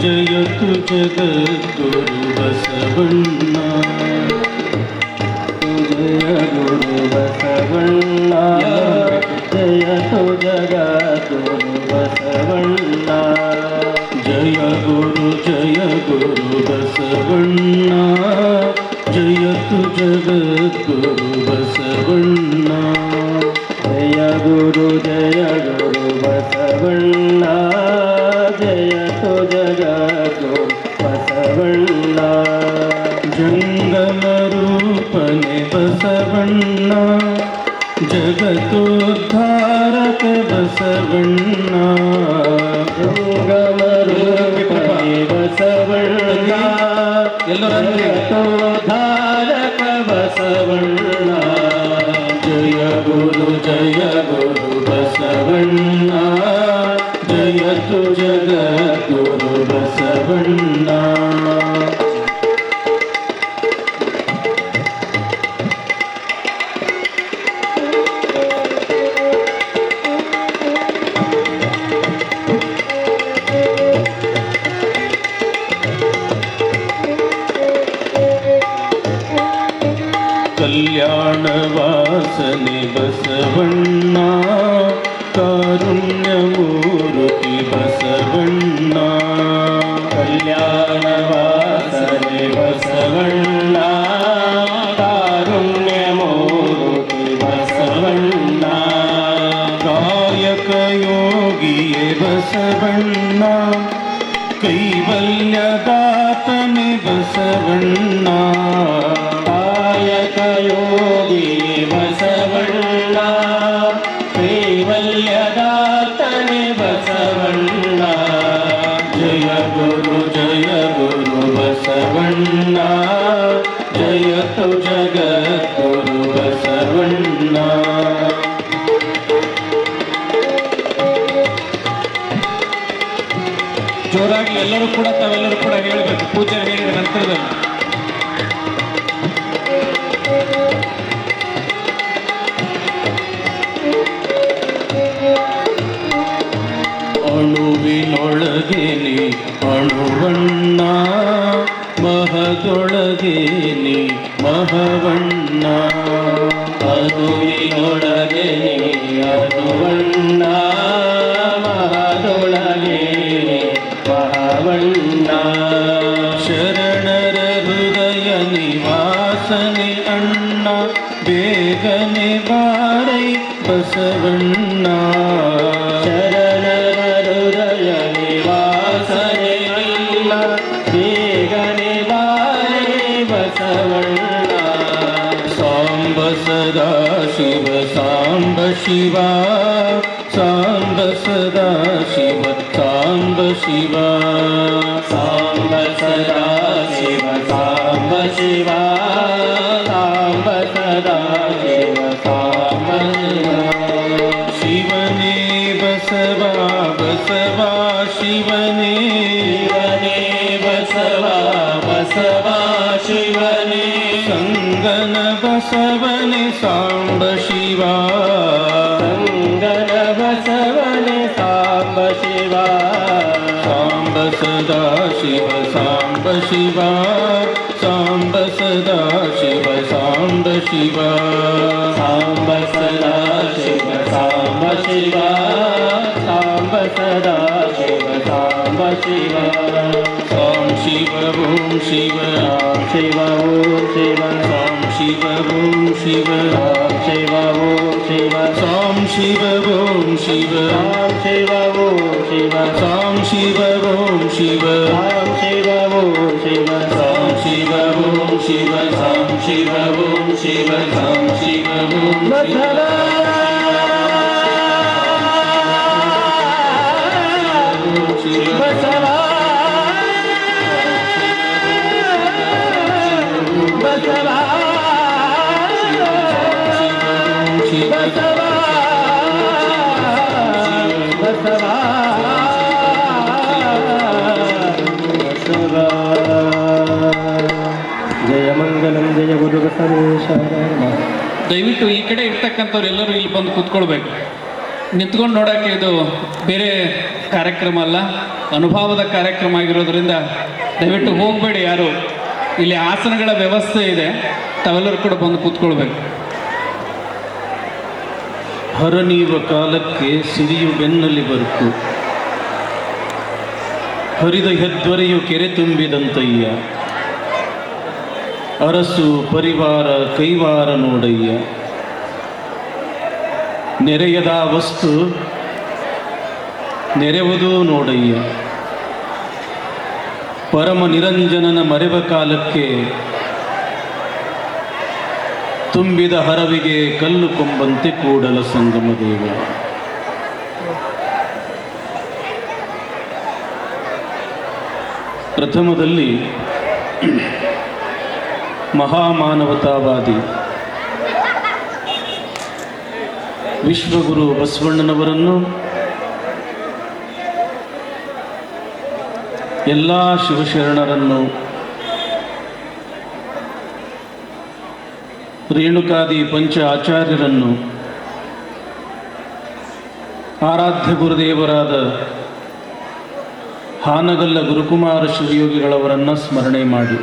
ಜಯತು ಜಗದ್ಗುರು ಬಸವಣ್ಣ. ಜಯ ಗುರು ಬಸವಣ್ಣ, ಜಯತು ಜಗದ್ಗುರು ಬಸವಣ್ಣ. ಜಯ ಗುರು ಬಸವಣ್ಣ, ಜಯತು ಜಗದ್ಗುರು ಬಸವಣ್ಣ. ಜಯ ಗುರು ಬಸವಣ್ಣ, ಜಯತು ಜಗದ್ಗುರು ಬಸವಣ್ಣ. ಜಂಗಮ ರೂಪನೆ ಬಸವಣ್ಣ, ಜಗತೋದ್ಧಾರಕ ಬಸವಣ್ಣ. ಜಂಗಮ ರೂಪನೆ ಬಸವಣ್ಣ, ಜಗತೋದ್ಧಾರಕ ಬಸವಣ್ಣ. ಜಯ ಗುರು ಬಸವಣ್ಣ, ಜಯತು ಜಗದ್ಗುರು ಬಸವಣ್ಣ. ಕಲ್ಯಾಣ ವಾಸನೆ ಬಸವಣ್ಣ, ಕಾರುಣ್ಯ ಮೂರ್ತಿ ಬಸವಣ್ಣ. ಕಲ್ಯಾಣ ವಾಸನೆ ಬಸವಣ್ಣ, ಕಾರುಣ್ಯ ಮೂರ್ತಿ ಬಸವಣ್ಣ. ಕಾಯಕ ಯೋಗಿಯೇ ಬಸವಣ್ಣ, ಕೈವಲ್ಯದಾತನೆ ಬಸವಣ್ಣ. ಕಾಯಕ ಯೋಗಿ ಬಸವಣ್ಣ, ಕೈವಲ್ಯದಾತನೆ ಬಸವಣ್ಣ. ಜಯ ಗುರು ಬಸವಣ್ಣ, ಜಯತು ಜಗದ್ಗುರು ಬಸವಣ್ಣ. ಜೋರಾಗಿ ಎಲ್ಲರೂ ಕೂಡ ತಾವೆಲ್ಲರೂ ಕೂಡ ಹೇಳಬೇಕು, ಪೂಜೆ ಹೇಳಿದ ನಂತರದಲ್ಲಿ. ಅಣುವಿನೊಳಗೆ ನೀ ಅಣುವಣ್ಣ, ಮಹದೊಳಗೆ ನೀ ಮಹವಣ್ಣ. ಅಣುವಿನೊಳಗೆ ನೀ ಅಣುವಣ್ಣ, ಮಹದೊಳಗೆ ನೀ ಮಹವಣ್ಣ. ಶರಣರ ಹೃದಯ ನಿವಾಸನೆ ಅಣ್ಣ, ಬೇಗನೆ ಬಾರೈ ಬಸವಣ್ಣ. ಶರಣರ ಹೃದಯ ನಿವಾಸನೆ ಅಣ್ಣ, ಬೇಗನೆ ಬಾರೈ ಬಸವಣ್ಣ. ಸಾಂಬ ಸದಾ ಶಿವ ಸಾಂಬ ಶಿವ, ಸಾಂಬ ಸದಾ ಶಿವ ಸಾಂಬ ಶಿವ. ಸಾಂಬ ಸದಾ ಶಿವ ಸಾಂಬ ಶಿವ, ಸಾಂಬ ಸದಾ ಶಿವ ಸಾಂಬ ಶಿವ. ಶಿವನೇ ಬಸವ ಬಸವ ಶಿವನೇ, ಶಿವನೇ ಬಸವ ಬಸವ ಶಿವನೇ. ಸಂಗನ ಬಸವನೆ ಸಾಂಬ ಶಿವ, ಸಂಗನ ಬಸವನೆ ಸಾಂಬ ಶಿವ. ಸಾಂಬ ಸದಾ ಶಿವ ಸಾಂಬ ಶಿವ, ಸಾಂಬ ಸದಾ ಶಿವ ಸಾಂಬ ಶಿವ. ಸಾಂಬ ಸದಾ ಶಿವ ಸಾಂಬ ಶಿವ, ಸಾಂಬ ಸದಾ ಶಿವ ಸಾಂಬ ಶಿವ. ಸಾಂ ಶಿವ ಓಂ ಶಿವ, ಸಾಂ ಶಿವ ಓಂ ಶಿವ, ಸಾಂ ಶಿವ ಓಂ ಶಿವ, ಸಾಂ ಶಿವ ಓಂ ಶಿವ. ಸಾಂ ಶಿವ ಓಂ ಶಿವ, ಸಾಂ ಶಿವ ಓಂ ಶಿವ, ಸಾಂ ಶಿವ ಓಂ ಶಿವ, ಸಾಂ ಶಿವ ಓಂ ಶಿವ. ಸಾಂ ಶಿವ ಓಂ ಶಿವ, ಸಾಂ ಶಿವ ಓಂ ಶಿವ, ಸಾಂ ಶಿವ ಓಂ ಶಿವ. ಬಸವ ಬಸವ ಬಸವ ಬಸವ ಬಸವ. ಜಯ ಮಂಗಲಂ ಜಯ ಗುರು ಬಸವೇಶ. ದಯವಿಟ್ಟು ಈ ಕಡೆ ಇರ್ತಕ್ಕಂಥವ್ರು ಎಲ್ಲರೂ ಇಲ್ಲಿ ಬಂದು ಕೂತ್ಕೊಳ್ಬೇಕು. ನಿಂತ್ಕೊಂಡು ನೋಡೋಕ್ಕೆ ಇದು ಬೇರೆ ಕಾರ್ಯಕ್ರಮ ಅಲ್ಲ. ಅನುಭವದ ಕಾರ್ಯಕ್ರಮ ಆಗಿರೋದ್ರಿಂದ ದಯವಿಟ್ಟು ಹೋಗಬೇಡಿ ಯಾರು. ಇಲ್ಲಿ ಆಸನಗಳ ವ್ಯವಸ್ಥೆ ಇದೆ, ತಾವೆಲ್ಲರೂ ಕೂಡ ಬಂದು ಕೂತ್ಕೊಳ್ಬೇಕು. ಹರನೀವ ಕಾಲಕ್ಕೆ ಸಿರಿಯು ಬೆನ್ನಲ್ಲಿ ಬರುಕು, ಹರಿದ ಹೆದ್ವರೆಯು ಕೆರೆ ತುಂಬಿದಂತಯ್ಯ, ಅರಸು ಪರಿವಾರ ಕೈವಾರ ನೋಡಯ್ಯ, ನೆರೆಯದ ವಸ್ತು ನೆರೆವುದು ನೋಡಯ್ಯ, ಪರಮ ನಿರಂಜನನ ಮರೆವ ಕಾಲಕ್ಕೆ ತುಂಬಿದ ಹರವಿಗೆ ಕಲ್ಲು ಕೊಂಬಂತೆ ಕೂಡಲ ಸಂಗಮ ದೇವ. ಪ್ರಥಮದಲ್ಲಿ ಮಹಾಮಾನವತಾವಾದಿ ವಿಶ್ವಗುರು ಬಸವಣ್ಣನವರನ್ನು ಎಲ್ಲ ಶಿವಶರಣರನ್ನು ರೇಣುಕಾದಿ ಪಂಚ ಆಚಾರ್ಯರನ್ನು ಆರಾಧ್ಯ ಗುರುದೇವರಾದ ಹಾನಗಲ್ಲ ಗುರುಕುಮಾರ ಶಿವಯೋಗಿಗಳವರನ್ನು ಸ್ಮರಣೆ ಮಾಡಿ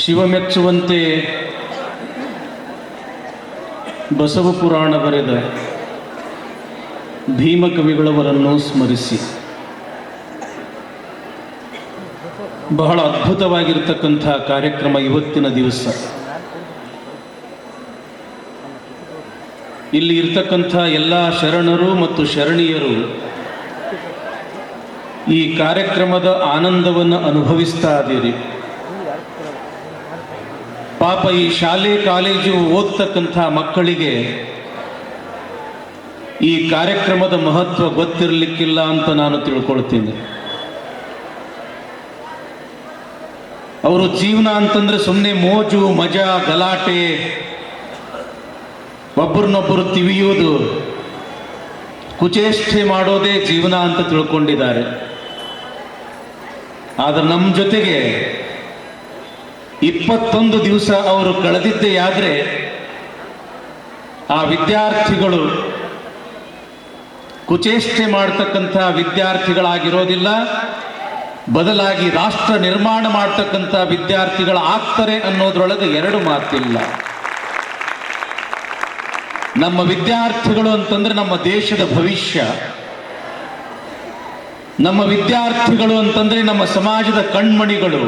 ಶಿವಮೆಚ್ಚುವಂತೆ ಬಸವ ಪುರಾಣ ಬರೆದ ಭೀಮಕವಿಗಳವರನ್ನು ಸ್ಮರಿಸಿ ಬಹಳ ಅದ್ಭುತವಾಗಿರ್ತಕ್ಕಂಥ ಕಾರ್ಯಕ್ರಮ ಇವತ್ತಿನ ದಿವಸ. ಇಲ್ಲಿ ಇರ್ತಕ್ಕಂಥ ಎಲ್ಲ ಶರಣರು ಮತ್ತು ಶರಣೀಯರು ಈ ಕಾರ್ಯಕ್ರಮದ ಆನಂದವನ್ನು ಅನುಭವಿಸ್ತಾ ಇದ್ದೀರಿ. ಪಾಪ ಈ ಶಾಲೆ ಕಾಲೇಜು ಓದ್ತಕ್ಕಂಥ ಮಕ್ಕಳಿಗೆ ಈ ಕಾರ್ಯಕ್ರಮದ ಮಹತ್ವ ಗೊತ್ತಿರಲಿಕ್ಕಿಲ್ಲ ಅಂತ ನಾನು ತಿಳ್ಕೊಳ್ತೀನಿ. ಅವರು ಜೀವನ ಅಂತಂದ್ರೆ ಸುಮ್ಮನೆ ಮೋಜು ಮಜಾ ಗಲಾಟೆ, ಒಬ್ಬರನ್ನೊಬ್ಬರು ತಿವಿಯೋದು, ಕುಚೇಷ್ಟೆ ಮಾಡೋದೇ ಜೀವನ ಅಂತ ತಿಳ್ಕೊಂಡಿದ್ದಾರೆ. ಆದರೆ ನಮ್ಮ ಜೊತೆಗೆ 21 ದಿವಸ ಅವರು ಕಳೆದಿದ್ದೇ ಆದ್ರೆ ಆ ವಿದ್ಯಾರ್ಥಿಗಳು ಕುಚೇಷ್ಟೆ ಮಾಡ್ತಕ್ಕಂಥ ವಿದ್ಯಾರ್ಥಿಗಳಾಗಿರೋದಿಲ್ಲ, ಬದಲಾಗಿ ರಾಷ್ಟ್ರ ನಿರ್ಮಾಣ ಮಾಡ್ತಕ್ಕಂಥ ವಿದ್ಯಾರ್ಥಿಗಳಾಗ್ತಾರೆ ಅನ್ನೋದ್ರೊಳಗೆ ಎರಡು ಮಾತಿಲ್ಲ. ನಮ್ಮ ವಿದ್ಯಾರ್ಥಿಗಳು ಅಂತಂದ್ರೆ ನಮ್ಮ ದೇಶದ ಭವಿಷ್ಯ. ನಮ್ಮ ವಿದ್ಯಾರ್ಥಿಗಳು ಅಂತಂದ್ರೆ ನಮ್ಮ ಸಮಾಜದ ಕಣ್ಮಣಿಗಳು.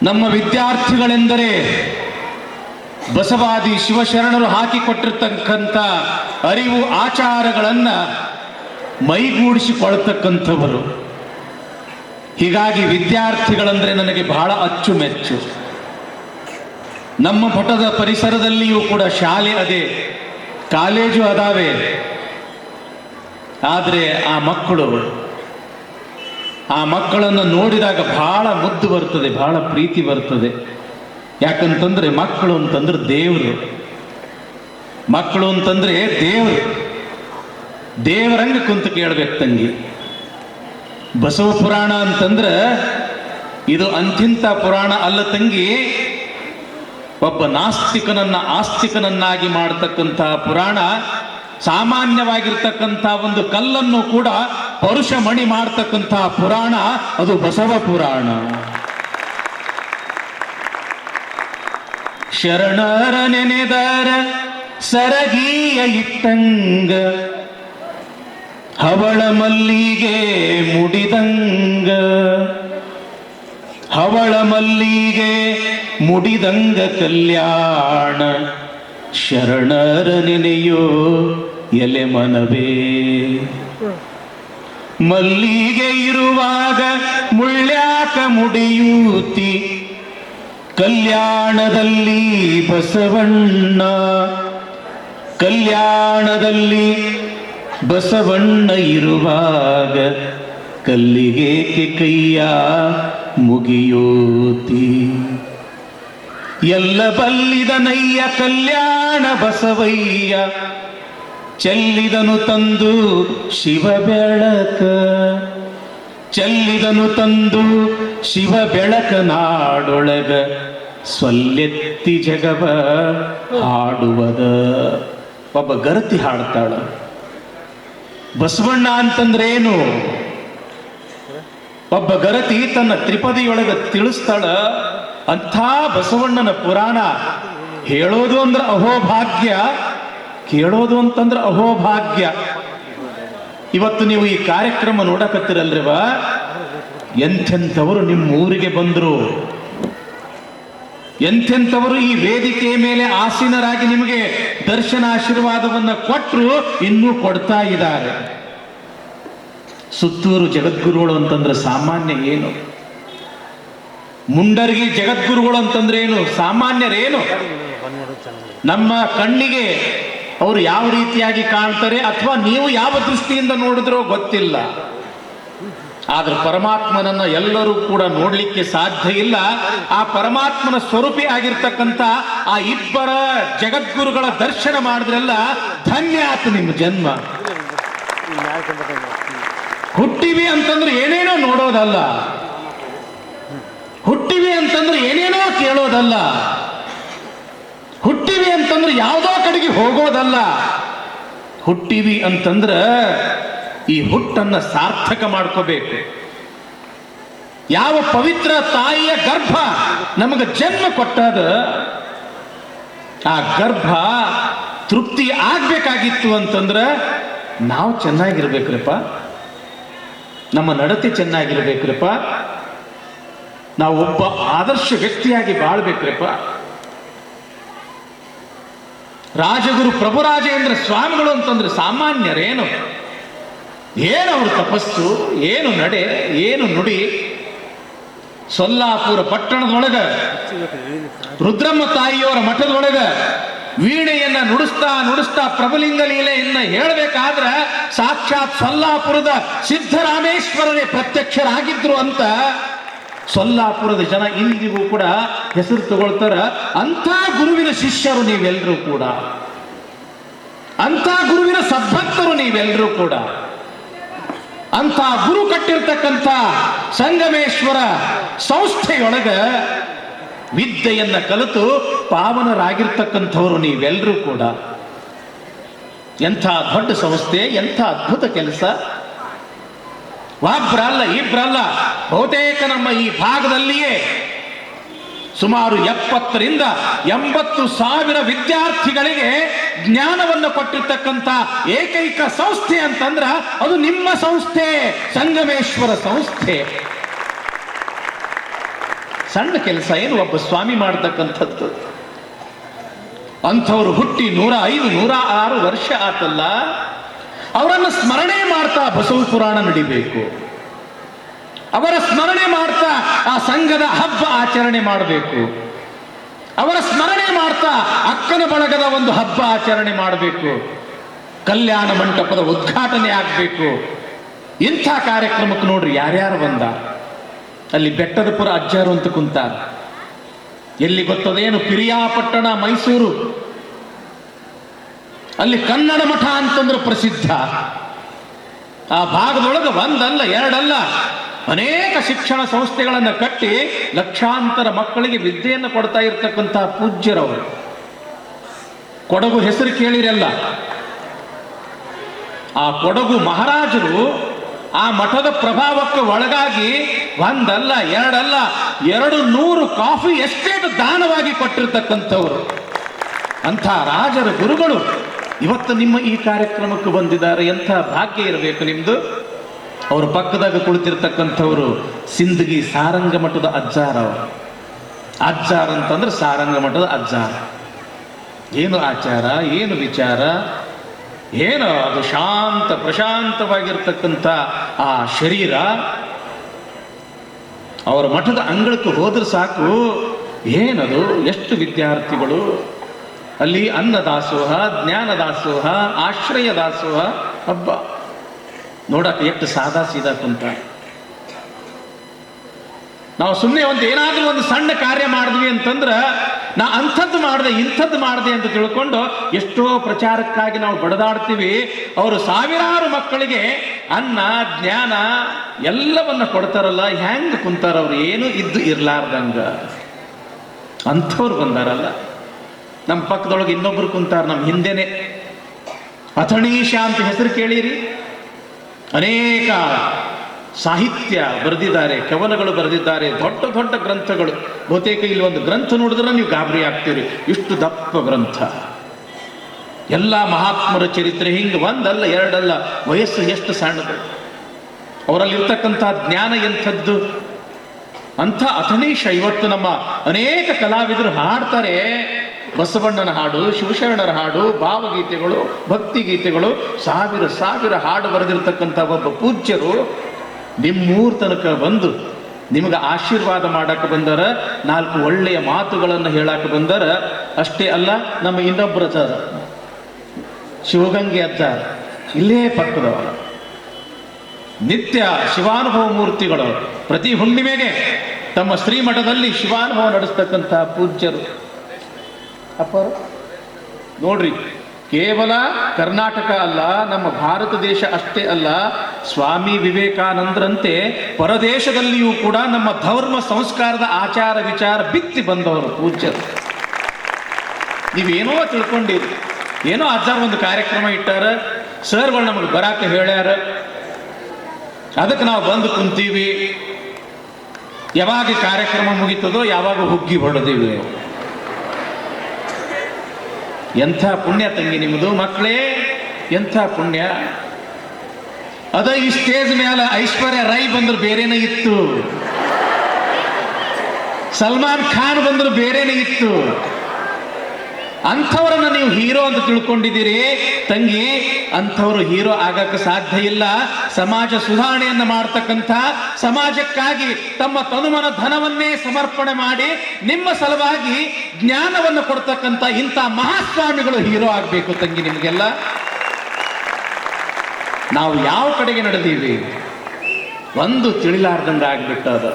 ನಮ್ಮ ವಿದ್ಯಾರ್ಥಿಗಳೆಂದರೆ ಬಸವಾದಿ ಶಿವಶರಣರು ಹಾಕಿಕೊಟ್ಟಿರ್ತಕ್ಕಂಥ ಅರಿವು ಆಚಾರಗಳನ್ನ ಮೈಗೂಡಿಸಿಕೊಳ್ತಕ್ಕಂಥವರು. ಹೀಗಾಗಿ ವಿದ್ಯಾರ್ಥಿಗಳಂದ್ರೆ ನನಗೆ ಬಹಳ ಅಚ್ಚುಮೆಚ್ಚು. ನಮ್ಮ ಮಠದ ಪರಿಸರದಲ್ಲಿಯೂ ಕೂಡ ಶಾಲೆ ಅದೇ, ಕಾಲೇಜು ಅದಾವೆ. ಆದರೆ ಆ ಮಕ್ಕಳನ್ನು ನೋಡಿದಾಗ ಬಹಳ ಮುದ್ದು ಬರ್ತದೆ, ಬಹಳ ಪ್ರೀತಿ ಬರ್ತದೆ. ಯಾಕಂತಂದ್ರೆ ಮಕ್ಕಳು ಅಂತಂದ್ರೆ ದೇವರು, ಮಕ್ಕಳು ಅಂತಂದ್ರೆ ದೇವರಂಗ ಕುಂತು ಕೇಳ್ಬೇಕು ತಂಗಿ. ಬಸವ ಪುರಾಣ ಅಂತಂದ್ರೆ ಇದು ಅಂತಿಂತ ಪುರಾಣ ಅಲ್ಲ ತಂಗಿ. ಒಬ್ಬ ನಾಸ್ತಿಕನನ್ನ ಆಸ್ತಿಕನನ್ನಾಗಿ ಮಾಡತಕ್ಕಂಥ ಪುರಾಣ. ಸಾಮಾನ್ಯವಾಗಿರ್ತಕ್ಕಂಥ ಒಂದು ಕಲ್ಲನ್ನು ಕೂಡ ಪರುಷ ಮಣಿ ಮಾಡ್ತಕ್ಕಂಥ ಪುರಾಣ ಅದು ಬಸವ ಪುರಾಣ. ಶರಣರ ನೆನೆದರ ಸರಗೀಯ ಇಟ್ಟಂಗ, ಹವಳ ಮಲ್ಲಿಗೆ ಮುಡಿದಂಗ, ಹವಳ ಮಲ್ಲಿಗೆ ಮುಡಿದಂಗ ಕಲ್ಯಾಣ, ಶರಣರ ನೆನೆಯೋ ಎಲೆ ಮನವೇ. ಮಲ್ಲಿಗೆ ಇರುವಾಗ ಮುಳ್ಳ್ಯಾಕ ಮುಡಿಯೂತಿ, ಕಲ್ಯಾಣದಲ್ಲಿ ಬಸವಣ್ಣ, ಕಲ್ಯಾಣದಲ್ಲಿ ಬಸವಣ್ಣ ಇರುವಾಗ ಕಲ್ಲಿಗೇಕೆ ಕೈಯ ಮುಗಿಯೋತಿ. ಎಲ್ಲ ಬಲ್ಲಿದನಯ್ಯ ಕಲ್ಯಾಣ ಬಸವಯ್ಯ, ಚೆಲ್ಲಿದನು ತಂದು ಶಿವ ಬೆಳಕ, ಚೆಲ್ಲಿದನು ತಂದು ಶಿವ ಬೆಳಕ ನಾಡೊಳಗ, ಸ್ವಲ್ಲೆತ್ತಿ ಜಗವ ಹಾಡುವದ. ಒಬ್ಬ ಗರತಿ ಹಾಡ್ತಾಳ, ಬಸವಣ್ಣ ಅಂತಂದ್ರೆ ಏನು? ಒಬ್ಬ ಗರತಿ ತನ್ನ ತ್ರಿಪದಿಯೊಳಗ ತಿಳಿಸ್ತಾಳ. ಅಂಥ ಬಸವಣ್ಣನ ಪುರಾಣ ಹೇಳೋದು ಅಂದ್ರ ಅಹೋಭಾಗ್ಯ, ಕೇಳೋದು ಅಂತಂದ್ರ ಅಹೋಭಾಗ್ಯ. ಇವತ್ತು ನೀವು ಈ ಕಾರ್ಯಕ್ರಮ ನೋಡಕತ್ತಿರಲ್ರಿವ, ಎಂಥೆಂಥವರು ನಿಮ್ಮ ಊರಿಗೆ ಬಂದ್ರು, ಎಂಥೆಂಥವರು ಈ ವೇದಿಕೆಯ ಮೇಲೆ ಆಸೀನರಾಗಿ ನಿಮಗೆ ದರ್ಶನ ಆಶೀರ್ವಾದವನ್ನ ಕೊಟ್ಟರು, ಇನ್ನೂ ಕೊಡ್ತಾ ಇದ್ದಾರೆ. ಸುತ್ತೂರು ಜಗದ್ಗುರುಗಳು ಅಂತಂದ್ರೆ ಸಾಮಾನ್ಯ ಏನು? ಮುಂಡರ್ಗಿ ಜಗದ್ಗುರುಗಳು ಅಂತಂದ್ರೆ ಏನು? ಸಾಮಾನ್ಯರೇನು? ನಮ್ಮ ಕಣ್ಣಿಗೆ ಅವರು ಯಾವ ರೀತಿಯಾಗಿ ಕಾಣ್ತಾರೆ ಅಥವಾ ನೀವು ಯಾವ ದೃಷ್ಟಿಯಿಂದ ನೋಡಿದ್ರೋ ಗೊತ್ತಿಲ್ಲ. ಆದ್ರೆ ಪರಮಾತ್ಮನನ್ನ ಎಲ್ಲರೂ ಕೂಡ ನೋಡ್ಲಿಕ್ಕೆ ಸಾಧ್ಯ ಇಲ್ಲ. ಆ ಪರಮಾತ್ಮನ ಸ್ವರೂಪಿ ಆಗಿರ್ತಕ್ಕಂಥ ಆ ಇಬ್ಬರ ಜಗದ್ಗುರುಗಳ ದರ್ಶನ ಮಾಡಿದ್ರೆಲ್ಲ ಧನ್ಯ ಆತು ನಿಮ್ಮ ಜನ್ಮ. ಹುಟ್ಟಿವಿ ಅಂತಂದ್ರೆ ಏನೇನೋ ನೋಡೋದಲ್ಲ, ಹುಟ್ಟಿವಿ ಅಂತಂದ್ರೆ ಏನೇನೋ ಕೇಳೋದಲ್ಲ, ಹುಟ್ಟಿವಿ ಅಂತಂದ್ರೆ ಯಾವುದೋ ಕಡೆಗೆ ಹೋಗೋದಲ್ಲ. ಹುಟ್ಟಿವಿ ಅಂತಂದ್ರೆ ಈ ಹುಟ್ಟನ್ನ ಸಾರ್ಥಕ ಮಾಡ್ಕೋಬೇಕು. ಯಾವ ಪವಿತ್ರ ತಾಯಿಯ ಗರ್ಭ ನಮಗೆ ಜನ್ಮ ಕೊಟ್ಟದ, ಆ ಗರ್ಭ ತೃಪ್ತಿ ಆಗ್ಬೇಕಾಗಿತ್ತು ಅಂತಂದ್ರೆ ನಾವು ಚೆನ್ನಾಗಿರ್ಬೇಕ್ರಪ್ಪ, ನಮ್ಮ ನಡತೆ ಚೆನ್ನಾಗಿರ್ಬೇಕ್ರಪ್ಪ, ನಾವು ಒಬ್ಬ ಆದರ್ಶ ವ್ಯಕ್ತಿಯಾಗಿ ಬಾಳ್ಬೇಕ್ರಪ್ಪ. ರಾಜಗುರು ಪ್ರಭುರಾಜೇಂದ್ರ ಸ್ವಾಮಿಗಳು ಅಂತಂದ್ರೆ ಸಾಮಾನ್ಯರೇನು? ಏನು ಅವ್ರ ತಪಸ್ಸು, ಏನು ನಡೆ, ಏನು ನುಡಿ. ಸೊಲ್ಲಾಪುರ ಪಟ್ಟಣದೊಳಗ ರುದ್ರಮ್ಮ ತಾಯಿಯವರ ಮಠದೊಳಗ ವೀಣೆಯನ್ನ ನುಡಿಸ್ತಾ ನುಡಿಸ್ತಾ ಪ್ರಭುಲಿಂಗ ಲೀಲೆಯನ್ನ ಹೇಳಬೇಕಾದ್ರೆ ಸಾಕ್ಷಾತ್ ಸೊಲ್ಲಾಪುರದ ಸಿದ್ದರಾಮೇಶ್ವರರೇ ಪ್ರತ್ಯಕ್ಷರಾಗಿದ್ರು ಅಂತ ಸೊಲ್ಲಾಪುರದ ಜನ ಇಂದಿಗೂ ಕೂಡ ಹೆಸರು ತಗೊಳ್ತಾರ. ಅಂಥ ಗುರುವಿನ ಶಿಷ್ಯರು ನೀವೆಲ್ಲರೂ ಕೂಡ, ಅಂಥ ಗುರುವಿನ ಸದ್ಭಕ್ತರು ನೀವೆಲ್ಲರೂ ಕೂಡ. ಅಂತ ಗುರು ಕಟ್ಟಿರ್ತಕ್ಕಂಥ ಸಂಗಮೇಶ್ವರ ಸಂಸ್ಥೆಯೊಳಗ ವಿದ್ಯೆಯನ್ನ ಕಲಿತು ಪಾವನರಾಗಿರ್ತಕ್ಕಂಥವರು ನೀವೆಲ್ಲರೂ ಕೂಡ. ಎಂಥ ದೊಡ್ಡ ಸಂಸ್ಥೆ, ಎಂಥ ಅದ್ಭುತ ಕೆಲಸ. ಒಬ್ಬರಲ್ಲ ಇಬ್ಬರಲ್ಲ, ಬಹುತೇಕ ನಮ್ಮ ಈ ಭಾಗದಲ್ಲಿಯೇ ಸುಮಾರು 70ರಿಂದ 80,000 ವಿದ್ಯಾರ್ಥಿಗಳಿಗೆ ಜ್ಞಾನವನ್ನು ಕೊಟ್ಟಿರ್ತಕ್ಕಂಥ ಏಕೈಕ ಸಂಸ್ಥೆ ಅಂತಂದ್ರ ಅದು ನಿಮ್ಮ ಸಂಸ್ಥೆ, ಸಂಗಮೇಶ್ವರ ಸಂಸ್ಥೆ. ಸಣ್ಣ ಕೆಲಸ ಏನು ಒಬ್ಬ ಸ್ವಾಮಿ ಮಾಡತಕ್ಕಂಥದ್ದು. ಅಂಥವ್ರು ಹುಟ್ಟಿ 105, 106 ವರ್ಷ ಆತಲ್ಲ. ಅವರನ್ನು ಸ್ಮರಣೆ ಮಾಡ್ತಾ ಬಸವ ಪುರಾಣ ನಡಿಬೇಕು. ಅವರ ಸ್ಮರಣೆ ಮಾಡ್ತಾ ಆ ಸಂಘದ ಹಬ್ಬ ಆಚರಣೆ ಮಾಡಬೇಕು. ಅವರ ಸ್ಮರಣೆ ಮಾಡ್ತಾ ಅಕ್ಕನ ಬಳಗದ ಒಂದು ಹಬ್ಬ ಆಚರಣೆ ಮಾಡಬೇಕು. ಕಲ್ಯಾಣ ಮಂಟಪದ ಉದ್ಘಾಟನೆ ಆಗಬೇಕು. ಇಂಥ ಕಾರ್ಯಕ್ರಮಕ್ಕೆ ನೋಡ್ರಿ ಯಾರ್ಯಾರು ಬಂದ. ಅಲ್ಲಿ ಬೆಟ್ಟದಪುರ ಅಜ್ಜಾರು ಅಂತ ಕುಂತಾರ. ಎಲ್ಲಿ ಗೊತ್ತದೇನು? ಪಿರಿಯಾಪಟ್ಟಣ, ಮೈಸೂರು. ಅಲ್ಲಿ ಕನ್ನಡ ಮಠ ಅಂತಂದ್ರೆ ಪ್ರಸಿದ್ಧ. ಆ ಭಾಗದೊಳಗೆ ಒಂದಲ್ಲ ಎರಡಲ್ಲ ಅನೇಕ ಶಿಕ್ಷಣ ಸಂಸ್ಥೆಗಳನ್ನು ಕಟ್ಟಿ ಲಕ್ಷಾಂತರ ಮಕ್ಕಳಿಗೆ ವಿದ್ಯೆಯನ್ನು ಕೊಡ್ತಾ ಇರ್ತಕ್ಕಂಥ ಪೂಜ್ಯರವರು. ಕೊಡಗು ಹೆಸರು ಕೇಳಿರಲ್ಲ. ಆ ಕೊಡಗು ಮಹಾರಾಜರು ಆ ಮಠದ ಪ್ರಭಾವಕ್ಕೆ ಒಳಗಾಗಿ ಒಂದಲ್ಲ ಎರಡಲ್ಲ 200 ಕಾಫಿ ಎಸ್ಟೇಟ್ ದಾನವಾಗಿ ಕೊಟ್ಟಿರ್ತಕ್ಕಂಥವ್ರು. ಅಂಥ ರಾಜರ ಗುರುಗಳು ಇವತ್ತು ನಿಮ್ಮ ಈ ಕಾರ್ಯಕ್ರಮಕ್ಕೆ ಬಂದಿದ್ದಾರೆ. ಎಂಥ ಭಾಗ್ಯ ಇರಬೇಕು ನಿಮ್ದು. ಅವ್ರ ಪಕ್ಕದಾಗ ಕುಳಿತಿರ್ತಕ್ಕಂಥವ್ರು ಸಿಂದಗಿ ಸಾರಂಗ ಮಠದ ಅಜ್ಜಾರ. ಅವರು ಅಜ್ಜಾರ ಅಂತಂದ್ರೆ ಸಾರಂಗ ಮಠದ ಅಜ್ಜಾರ. ಏನು ಆಚಾರ, ಏನು ವಿಚಾರ, ಏನು ಅದು ಶಾಂತ ಪ್ರಶಾಂತವಾಗಿರ್ತಕ್ಕಂಥ ಆ ಶರೀರ. ಅವರ ಮಠದ ಅಂಗಳಕ್ಕೆ ಹೋದ್ರೆ ಸಾಕು, ಏನದು ಎಷ್ಟು ವಿದ್ಯಾರ್ಥಿಗಳು ಅಲ್ಲಿ ಅನ್ನ ದಾಸೋಹ, ಜ್ಞಾನ ದಾಸೋಹ, ಆಶ್ರಯ ದಾಸೋಹ. ಹಬ್ಬ ನೋಡಕ್ಕೆ ಎಷ್ಟು ಸಾದಾ ಸೀದಾ ಕುಂತ. ನಾವು ಸುಮ್ಮನೆ ಏನಾದ್ರೂ ಒಂದು ಸಣ್ಣ ಕಾರ್ಯ ಮಾಡಿದ್ವಿ ಅಂತಂದ್ರೆ ನಾ ಅಂಥದ್ದು ಮಾಡಿದೆ ಇಂಥದ್ದು ಮಾಡಿದೆ ಅಂತ ತಿಳ್ಕೊಂಡು ಎಷ್ಟೋ ಪ್ರಚಾರಕ್ಕಾಗಿ ನಾವು ಬಡದಾಡ್ತೀವಿ. ಅವರು ಸಾವಿರಾರು ಮಕ್ಕಳಿಗೆ ಅನ್ನ ಜ್ಞಾನ ಎಲ್ಲವನ್ನ ಕೊಡ್ತಾರಲ್ಲ, ಹೆಂಗ್ ಕುಂತಾರ ಅವ್ರು? ಏನು ಇದ್ದು ಇರ್ಲಾರ್ದಂಗ ಅಂಥವ್ರು ಬಂದಾರಲ್ಲ. ನಮ್ಮ ಪಕ್ಕದೊಳಗೆ ಇನ್ನೊಬ್ರು ಕುಂತಾರ, ನಮ್ಮ ಹಿಂದೆನೆ ಅಥಣೀಶ ಅಂತ ಹೆಸರು ಕೇಳಿರಿ. ಅನೇಕ ಸಾಹಿತ್ಯ ಬರೆದಿದ್ದಾರೆ, ಕವನಗಳು ಬರೆದಿದ್ದಾರೆ, ದೊಡ್ಡ ದೊಡ್ಡ ಗ್ರಂಥಗಳು. ಬಹುತೇಕ ಇಲ್ಲಿ ಒಂದು ಗ್ರಂಥ ನೋಡಿದ್ರೆ ನೀವು ಗಾಬರಿ ಆಗ್ತೀರಿ, ಇಷ್ಟು ದಪ್ಪ ಗ್ರಂಥ. ಎಲ್ಲ ಮಹಾತ್ಮರ ಚರಿತ್ರೆ, ಹಿಂಗೆ ಒಂದಲ್ಲ ಎರಡಲ್ಲ, ವಯಸ್ಸು ಎಷ್ಟು ಸಣ್ಣದು, ಅವರಲ್ಲಿರ್ತಕ್ಕಂಥ ಜ್ಞಾನ ಎಂಥದ್ದು. ಅಂಥ ಅಥನೀಶ ಇವತ್ತು ನಮ್ಮ ಅನೇಕ ಕಲಾವಿದರು ಹಾಡ್ತಾರೆ. ಬಸವಣ್ಣನ ಹಾಡು, ಶಿವಶರಣರ ಹಾಡು, ಭಾವಗೀತೆಗಳು, ಭಕ್ತಿ ಗೀತೆಗಳು, ಸಾವಿರ ಸಾವಿರ ಹಾಡು ಬರೆದಿರ್ತಕ್ಕಂಥ ಒಬ್ಬ ಪೂಜ್ಯರು ನಿಮ್ಮೂರ ತನಕ ಬಂದು ನಿಮಗೆ ಆಶೀರ್ವಾದ ಮಾಡಕ್ಕೆ ಬಂದರ, ನಾಲ್ಕು ಒಳ್ಳೆಯ ಮಾತುಗಳನ್ನು ಹೇಳಕ್ಕೆ ಬಂದರ. ಅಷ್ಟೇ ಅಲ್ಲ, ನಮ್ಮ ಇನ್ನೊಬ್ಬರ ಶಿವಗಂಗೆ ಅಜ್ಜ ಇಲ್ಲೇ ಪಕ್ಕದವರ, ನಿತ್ಯ ಶಿವಾನುಭವ ಮೂರ್ತಿಗಳು, ಪ್ರತಿ ಹುಣ್ಣಿಮೆಗೆ ತಮ್ಮ ಶ್ರೀಮಠದಲ್ಲಿ ಶಿವಾನುಭವ ನಡೆಸ್ತಕ್ಕಂಥ ಪೂಜ್ಯರು. ಅಪ್ಪ ನೋಡ್ರಿ, ಕೇವಲ ಕರ್ನಾಟಕ ಅಲ್ಲ, ನಮ್ಮ ಭಾರತ ದೇಶ ಅಷ್ಟೇ ಅಲ್ಲ, ಸ್ವಾಮಿ ವಿವೇಕಾನಂದರಂತೆ ಪರದೇಶದಲ್ಲಿಯೂ ಕೂಡ ನಮ್ಮ ಧರ್ಮ ಸಂಸ್ಕಾರದ ಆಚಾರ ವಿಚಾರ ಬಿತ್ತಿ ಬಂದವರು ಪೂಜ್ಯರು. ನೀವೇನೋ ತಿಳ್ಕೊಂಡಿರಿ, ಏನೋ ಅಜ್ಜಾರ ಒಂದು ಕಾರ್ಯಕ್ರಮ ಇಟ್ಟಾರ, ಸರ್ಗಳು ನಮಗೆ ಬರಾಕ ಹೇಳ್ಯಾರ, ಅದಕ್ಕೆ ನಾವು ಬಂದು ಕುಂತೀವಿ. ಯಾವಾಗ ಕಾರ್ಯಕ್ರಮ ಮುಗೀತದೋ ಯಾವಾಗ ಹುಗ್ಗಿ ಹೊಡೆದೀವಿ. ಎಂಥ ಪುಣ್ಯ ತಂಗಿ ನಿಮ್ಮದು ಮಕ್ಕಳೇ, ಎಂಥ ಪುಣ್ಯ. ಅದ ಈ ಸ್ಟೇಜ್ ಮೇಲೆ ಐಶ್ವರ್ಯ ರೈ ಬಂದ್ರು ಬೇರೆನೇ ಇತ್ತು, ಸಲ್ಮಾನ್ ಖಾನ್ ಬಂದ್ರು ಬೇರೆನೇ ಇತ್ತು. ಅಂಥವರನ್ನ ನೀವು ಹೀರೋ ಅಂತ ತಿಳ್ಕೊಂಡಿದ್ದೀರಿ ತಂಗಿ. ಅಂಥವರು ಹೀರೋ ಆಗಕ್ಕೆ ಸಾಧ್ಯ ಇಲ್ಲ. ಸಮಾಜ ಸುಧಾರಣೆಯನ್ನು ಮಾಡ್ತಕ್ಕಂಥ, ಸಮಾಜಕ್ಕಾಗಿ ತಮ್ಮ ತನುಮನ ಧನವನ್ನೇ ಸಮರ್ಪಣೆ ಮಾಡಿ ನಿಮ್ಮ ಸಲುವಾಗಿ ಜ್ಞಾನವನ್ನು ಕೊಡ್ತಕ್ಕಂಥ ಇಂಥ ಮಹಾಸ್ವಾಮಿಗಳು ಹೀರೋ ಆಗಬೇಕು ತಂಗಿ. ನಿಮಗೆಲ್ಲ ನಾವು ಯಾವ ಕಡೆಗೆ ನಡೆದೀವಿ ಒಂದು ತಿಳಿಲಾರ್ದಂಗೆ ಆಗ್ಬಿಟ್ಟದ.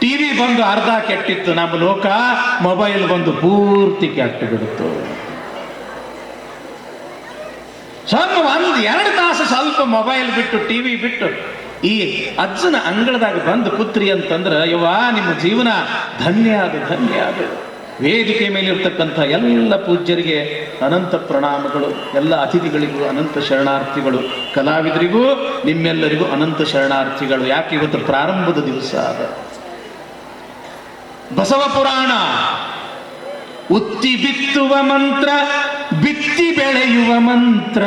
ಟಿವಿ ಬಂದು ಅರ್ಧ ಕೆಟ್ಟಿತ್ತು ನಮ್ಮ ಲೋಕ, ಮೊಬೈಲ್ ಬಂದು ಪೂರ್ತಿ ಕೆಟ್ಟು ಬಿಡುತ್ತು. ಸ್ವಲ್ಪ ಒಂದು 2 ತಾಸು ಸ್ವಲ್ಪ ಮೊಬೈಲ್ ಬಿಟ್ಟು ಟಿವಿ ಬಿಟ್ಟು ಈ ಅಜ್ಜನ ಅಂಗಳದಾಗ ಬಂದು ಪುತ್ರಿ ಅಂತಂದ್ರೆ, ಯವ್ವ ನಿಮ್ಮ ಜೀವನ ಧನ್ಯ ಅದು, ಧನ್ಯ ಅದು. ವೇದಿಕೆ ಮೇಲೆ ಇರ್ತಕ್ಕಂಥ ಎಲ್ಲ ಪೂಜ್ಯರಿಗೆ ಅನಂತ ಪ್ರಣಾಮಗಳು, ಎಲ್ಲ ಅತಿಥಿಗಳಿಗೂ ಅನಂತ ಶರಣಾರ್ಥಿಗಳು, ಕಲಾವಿದರಿಗೂ ನಿಮ್ಮೆಲ್ಲರಿಗೂ ಅನಂತ ಶರಣಾರ್ಥಿಗಳು. ಯಾಕೆ ಇವತ್ತು ಪ್ರಾರಂಭದ ದಿವಸ ಅದ. ಬಸವ ಪುರಾಣ ಉತ್ತಿ ಬಿತ್ತುವ ಮಂತ್ರ, ಬಿತ್ತಿ ಬೆಳೆಯುವ ಮಂತ್ರ,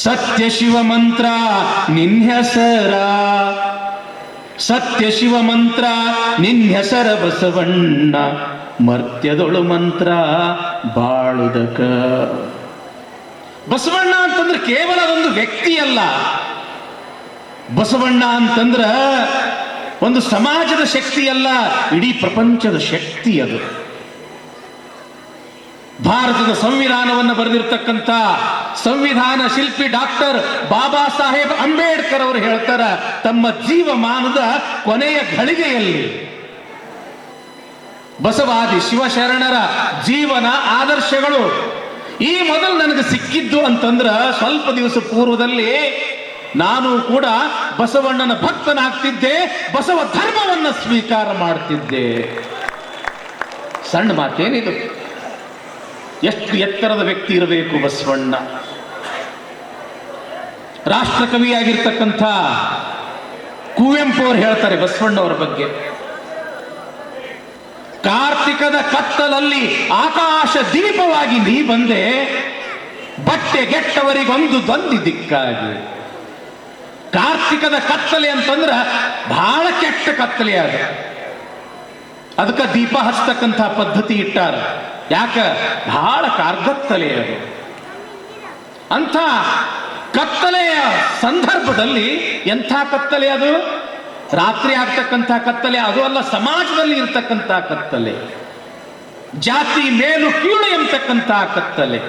ಸತ್ಯ ಶಿವ ಮಂತ್ರ ನಿನ್ನೆಸರ, ಸತ್ಯ ಶಿವ ಮಂತ್ರ ನಿನ್ನೆಸರ ಬಸವಣ್ಣ, ಮರ್ತ್ಯದೊಳು ಮಂತ್ರ ಬಾಳುದಕ. ಬಸವಣ್ಣ ಅಂತಂದ್ರೆ ಕೇವಲ ಒಂದು ವ್ಯಕ್ತಿ ಅಲ್ಲ, ಬಸವಣ್ಣ ಅಂತಂದ್ರ ಒಂದು ಸಮಾಜದ ಶಕ್ತಿ ಅಲ್ಲ, ಇಡೀ ಪ್ರಪಂಚದ ಶಕ್ತಿ ಅದು. ಭಾರತದ ಸಂವಿಧಾನವನ್ನು ಬರೆದಿರ್ತಕ್ಕಂಥ ಸಂವಿಧಾನ ಶಿಲ್ಪಿ ಡಾಕ್ಟರ್ ಬಾಬಾ ಸಾಹೇಬ್ ಅಂಬೇಡ್ಕರ್ ಅವರು ಹೇಳ್ತಾರ, ತಮ್ಮ ಜೀವಮಾನದ ಕೊನೆಯ ಘಳಿಗೆಯಲ್ಲಿ ಬಸವಾದಿ ಶಿವಶರಣರ ಜೀವನ ಆದರ್ಶಗಳು ಈ ಮೊದಲು ನನಗೆ ಸಿಕ್ಕಿದ್ದು ಅಂತಂದ್ರ, ಸ್ವಲ್ಪ ದಿವಸ ಪೂರ್ವದಲ್ಲಿ ನಾನು ಕೂಡ ಬಸವಣ್ಣನ ಭಕ್ತನಾಗ್ತಿದ್ದೆ, ಬಸವ ಧರ್ಮವನ್ನು ಸ್ವೀಕಾರ ಮಾಡ್ತಿದ್ದೆ. ಸಣ್ಣ ಮಾತೇನಿದು, ಎಷ್ಟು ಎತ್ತರದ ವ್ಯಕ್ತಿ ಇರಬೇಕು ಬಸವಣ್ಣ. ರಾಷ್ಟ್ರಕವಿಯಾಗಿರ್ತಕ್ಕಂಥ ಕುವೆಂಪು ಅವರು ಹೇಳ್ತಾರೆ ಬಸವಣ್ಣವರ ಬಗ್ಗೆ, ಕಾರ್ತಿಕದ ಕತ್ತಲಲ್ಲಿ ಆಕಾಶ ದೀಪವಾಗಿ ನೀ ಬಂದೆ, ಬಟ್ಟೆಗೆಟ್ಟವರಿಗೊಂದು ದೊಂದಿ ದಿಕ್ಕಾಗಿ. ಕಾರ್ತಿಕದ ಕತ್ತಲೆ ಅಂತಂದ್ರ ಬಹಳ ಕೆಟ್ಟ ಕತ್ತಲೆ ಅದು, ಅದಕ್ಕೆ ದೀಪ ಹಚ್ಚತಕ್ಕಂಥ ಪದ್ಧತಿ ಇಟ್ಟಾರ. ಯಾಕ? ಬಹಳ ಕಾರ್ಗತ್ತಲೆ ಅದು. ಅಂಥ ಕತ್ತಲೆಯ ಸಂದರ್ಭದಲ್ಲಿ ಎಂಥ ಕತ್ತಲೆ ಅದು? ರಾತ್ರಿ ಆಗ್ತಕ್ಕಂಥ ಕತ್ತಲೆ ಅದು ಅಲ್ಲ, ಸಮಾಜದಲ್ಲಿ ಇರ್ತಕ್ಕಂಥ ಕತ್ತಲೆ, ಜಾತಿ ಮೇಲು ಕೀಳು ಎಂಬತಕ್ಕಂಥ ಕತ್ತಲೆ,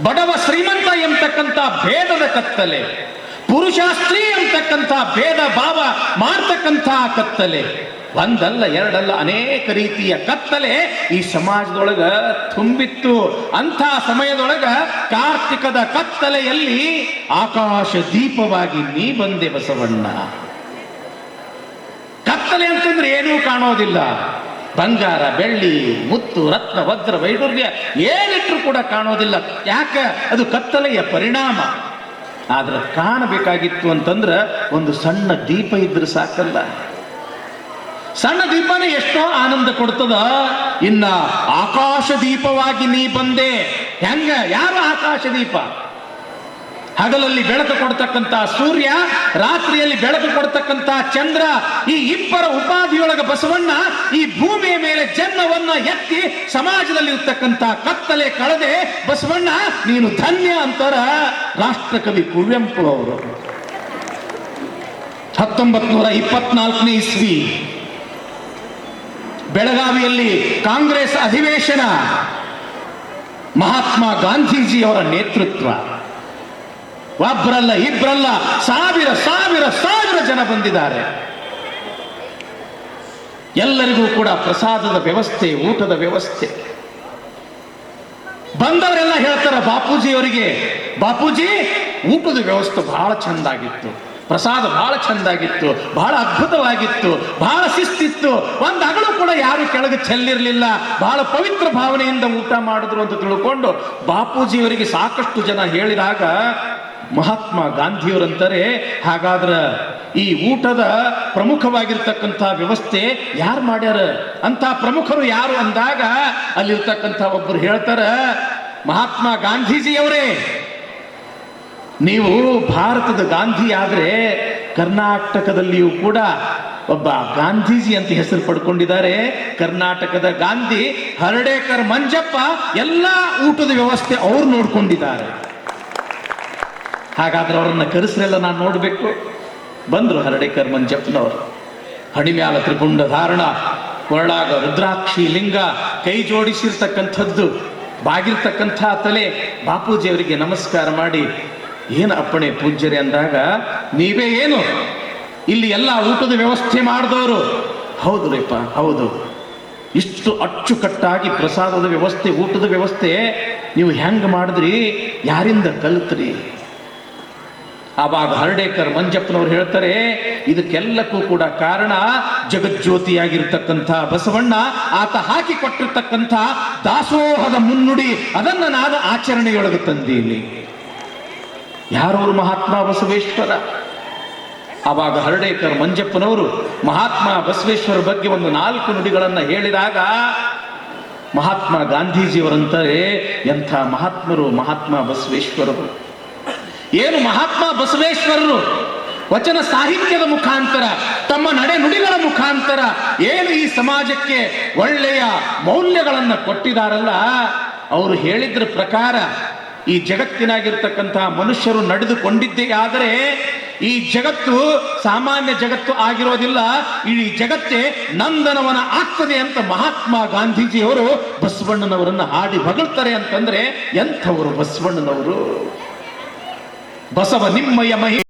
ಬಡವ ಶ್ರೀಮಂತ ಎಂಬತಕ್ಕಂಥ ಭೇದದ ಕತ್ತಲೆ, ಪುರುಷ ಸ್ತ್ರೀ ಎಂಬತಕ್ಕಂಥ ಭೇದ ಭಾವ ಮಾಡ್ತಕ್ಕಂಥ ಕತ್ತಲೆ. ಒಂದಲ್ಲ ಎರಡಲ್ಲ, ಅನೇಕ ರೀತಿಯ ಕತ್ತಲೆ ಈ ಸಮಾಜದೊಳಗ ತುಂಬಿತ್ತು. ಅಂಥ ಸಮಯದೊಳಗ ಕಾರ್ತಿಕದ ಕತ್ತಲೆಯಲ್ಲಿ ಆಕಾಶ ದೀಪವಾಗಿ ನೀ ಬಂದೆ ಬಸವಣ್ಣ. ಕತ್ತಲೆ ಅಂತಂದ್ರೆ ಏನೂ ಕಾಣೋದಿಲ್ಲ, ಬಂಗಾರ ಬೆಳ್ಳಿ ಮುತ್ತು ರತ್ನ ವಜ್ರ ವೈಡೂರ್ಯ ಏನಿಟ್ರು ಕೂಡ ಕಾಣೋದಿಲ್ಲ. ಯಾಕ? ಅದು ಕತ್ತಲೆಯ ಪರಿಣಾಮ. ಆದ್ರೆ ಕಾಣಬೇಕಾಗಿತ್ತು ಅಂತಂದ್ರೆ ಒಂದು ಸಣ್ಣ ದೀಪ ಇದ್ರೆ ಸಾಕಲ್ಲ. ಸಣ್ಣ ದೀಪನೇ ಎಷ್ಟೋ ಆನಂದ ಕೊಡ್ತದ. ಇನ್ನ ಆಕಾಶ ದೀಪವಾಗಿ ನೀ ಬಂದೆ. ಹೆಂಗ? ಯಾರು ಆಕಾಶ ದೀಪ? ಹಗಲಲ್ಲಿ ಬೆಳಕು ಕೊಡ್ತಕ್ಕಂಥ ಸೂರ್ಯ, ರಾತ್ರಿಯಲ್ಲಿ ಬೆಳಕು ಕೊಡ್ತಕ್ಕಂಥ ಚಂದ್ರ. ಈ ಇಬ್ಬರ ಉಪಾಧಿಯೊಳಗ ಬಸವಣ್ಣ ಈ ಭೂಮಿಯ ಮೇಲೆ ಜನ್ಮವನ್ನ ಎತ್ತಿ ಸಮಾಜದಲ್ಲಿ ಇರ್ತಕ್ಕಂಥ ಕತ್ತಲೆ ಕಳೆದೆ. ಬಸವಣ್ಣ ನೀನು ಧನ್ಯ ಅಂತಾರ ರಾಷ್ಟ್ರಕವಿ ಕುವೆಂಪು ಅವರು. 1924ನೇ ಇಸ್ವಿ ಬೆಳಗಾವಿಯಲ್ಲಿ ಕಾಂಗ್ರೆಸ್ ಅಧಿವೇಶನ. ಮಹಾತ್ಮ ಗಾಂಧೀಜಿಯವರ ನೇತೃತ್ವ. ಒಬ್ಬರಲ್ಲ ಇಬ್ಬರಲ್ಲ, ಸಾವಿರ ಸಾವಿರ ಸಾವಿರ ಜನ ಬಂದಿದ್ದಾರೆ. ಎಲ್ಲರಿಗೂ ಕೂಡ ಪ್ರಸಾದದ ವ್ಯವಸ್ಥೆ, ಊಟದ ವ್ಯವಸ್ಥೆ. ಬಂದವರೆಲ್ಲ ಹೇಳ್ತಾರೆ ಬಾಪೂಜಿಯವರಿಗೆ, ಬಾಪೂಜಿ ಊಟದ ವ್ಯವಸ್ಥೆ ಬಹಳ ಚಂದಾಗಿತ್ತು, ಪ್ರಸಾದ ಬಹಳ ಚಂದಾಗಿತ್ತು, ಬಹಳ ಅದ್ಭುತವಾಗಿತ್ತು, ಬಹಳ ಶಿಸ್ತಿತ್ತು, ಒಂದು ಹಗಳು ಕೂಡ ಯಾರು ಕೆಳಗೆ ಚೆಲ್ಲಿರಲಿಲ್ಲ, ಬಹಳ ಪವಿತ್ರ ಭಾವನೆಯಿಂದ ಊಟ ಮಾಡಿದ್ರು ಅಂತ ತಿಳ್ಕೊಂಡು ಬಾಪೂಜಿಯವರಿಗೆ ಸಾಕಷ್ಟು ಜನ ಹೇಳಿದಾಗ ಮಹಾತ್ಮ ಗಾಂಧಿಯವರಂತಾರೆ, ಹಾಗಾದ್ರೆ ಈ ಊಟದ ಪ್ರಮುಖವಾಗಿರ್ತಕ್ಕಂಥ ವ್ಯವಸ್ಥೆ ಯಾರು ಮಾಡ್ಯಾರ? ಅಂತ ಪ್ರಮುಖರು ಯಾರು ಅಂದಾಗ ಅಲ್ಲಿರ್ತಕ್ಕಂಥ ಒಬ್ಬರು ಹೇಳ್ತಾರ, ಮಹಾತ್ಮ ಗಾಂಧೀಜಿಯವರೇ, ನೀವು ಭಾರತದ ಗಾಂಧಿ ಆದ್ರೆ ಕರ್ನಾಟಕದಲ್ಲಿಯೂ ಕೂಡ ಒಬ್ಬ ಗಾಂಧೀಜಿ ಅಂತ ಹೆಸರು ಪಡ್ಕೊಂಡಿದ್ದಾರೆ. ಕರ್ನಾಟಕದ ಗಾಂಧಿ ಹರ್ಡೇಕರ್ ಮಂಜಪ್ಪ ಎಲ್ಲ ಊಟದ ವ್ಯವಸ್ಥೆ ಅವ್ರು ನೋಡ್ಕೊಂಡಿದ್ದಾರೆ. ಹಾಗಾದ್ರೆ ಅವರನ್ನ ಕರೆಸ್ರೆಲ್ಲ ನಾನು ನೋಡ್ಬೇಕು. ಬಂದ್ರು ಹರ್ಡೇಕರ್ ಮಂಜಪ್ಪನವರು. ಹಣಿಮ್ಯಾಲ ತ್ರಿಪುಂಡ ಧಾರಣ, ಕೊರಳಾಗ ರುದ್ರಾಕ್ಷಿ ಲಿಂಗ, ಕೈ ಜೋಡಿಸಿರ್ತಕ್ಕಂಥದ್ದು, ಬಾಗಿರ್ತಕ್ಕಂಥ ತಲೆ. ಬಾಪೂಜಿಯವರಿಗೆ ನಮಸ್ಕಾರ ಮಾಡಿ, ಏನು ಅಪ್ಪಣೆ ಪೂಜ್ಯರೇ ಅಂದಾಗ, ನೀವೇ ಏನು ಇಲ್ಲಿ ಎಲ್ಲ ಊಟದ ವ್ಯವಸ್ಥೆ ಮಾಡಿದವರು? ಹೌದು ರೀಪ, ಹೌದು. ಇಷ್ಟು ಅಚ್ಚುಕಟ್ಟಾಗಿ ಪ್ರಸಾದದ ವ್ಯವಸ್ಥೆ, ಊಟದ ವ್ಯವಸ್ಥೆ ನೀವು ಹೆಂಗೆ ಮಾಡಿದ್ರಿ? ಯಾರಿಂದ ಕಲಿತ್ರಿ? ಆವಾಗ ಹರ್ಡೇಕರ್ ಮಂಜಪ್ಪನವ್ರು ಹೇಳ್ತಾರೆ, ಇದಕ್ಕೆಲ್ಲಕ್ಕೂ ಕೂಡ ಕಾರಣ ಜಗಜ್ಯೋತಿಯಾಗಿರ್ತಕ್ಕಂಥ ಬಸವಣ್ಣ. ಆತ ಹಾಕಿಕೊಟ್ಟಿರ್ತಕ್ಕಂಥ ದಾಸೋಹದ ಮುನ್ನುಡಿ, ಅದನ್ನು ನಾನು ಆಚರಣೆಯೊಳಗೆ ತಂದೀನಿ. ಯಾರವರು? ಮಹಾತ್ಮ ಬಸವೇಶ್ವರ. ಆವಾಗ ಹರ್ಡೇಕರ್ ಮಂಜಪ್ಪನವರು ಮಹಾತ್ಮ ಬಸವೇಶ್ವರ ಬಗ್ಗೆ ಒಂದು 4 ನುಡಿಗಳನ್ನು ಹೇಳಿದಾಗ ಮಹಾತ್ಮ ಗಾಂಧೀಜಿಯವರಂತಾರೆ, ಎಂಥ ಮಹಾತ್ಮರು ಮಹಾತ್ಮ ಬಸವೇಶ್ವರರು. ಏನು ಮಹಾತ್ಮ ಬಸವೇಶ್ವರರು ವಚನ ಸಾಹಿತ್ಯದ ಮುಖಾಂತರ, ತಮ್ಮ ನಡೆ ನುಡಿಗಳ ಮುಖಾಂತರ ಏನು ಈ ಸಮಾಜಕ್ಕೆ ಒಳ್ಳೆಯ ಮೌಲ್ಯಗಳನ್ನು ಕೊಟ್ಟಿದಾರಲ್ಲ, ಅವರು ಹೇಳಿದ್ರ ಪ್ರಕಾರ ಈ ಜಗತ್ತಿನಾಗಿರ್ತಕ್ಕಂತಹ ಮನುಷ್ಯರು ನಡೆದುಕೊಂಡಿದ್ದೇ ಆದರೆ ಈ ಜಗತ್ತು ಸಾಮಾನ್ಯ ಜಗತ್ತು ಆಗಿರೋದಿಲ್ಲ, ಇಡೀ ಜಗತ್ತೇ ನಂದನವನ ಆಗ್ತದೆ ಅಂತ ಮಹಾತ್ಮ ಗಾಂಧೀಜಿಯವರು ಬಸವಣ್ಣನವರನ್ನು ಹಾಡಿ ಹೊಗಳ್ತಾರೆ. ಅಂತಂದ್ರೆ ಎಂಥವರು ಬಸವಣ್ಣನವರು? ಬಸವ ನಿಮ್ಮಯ ಮಹಿ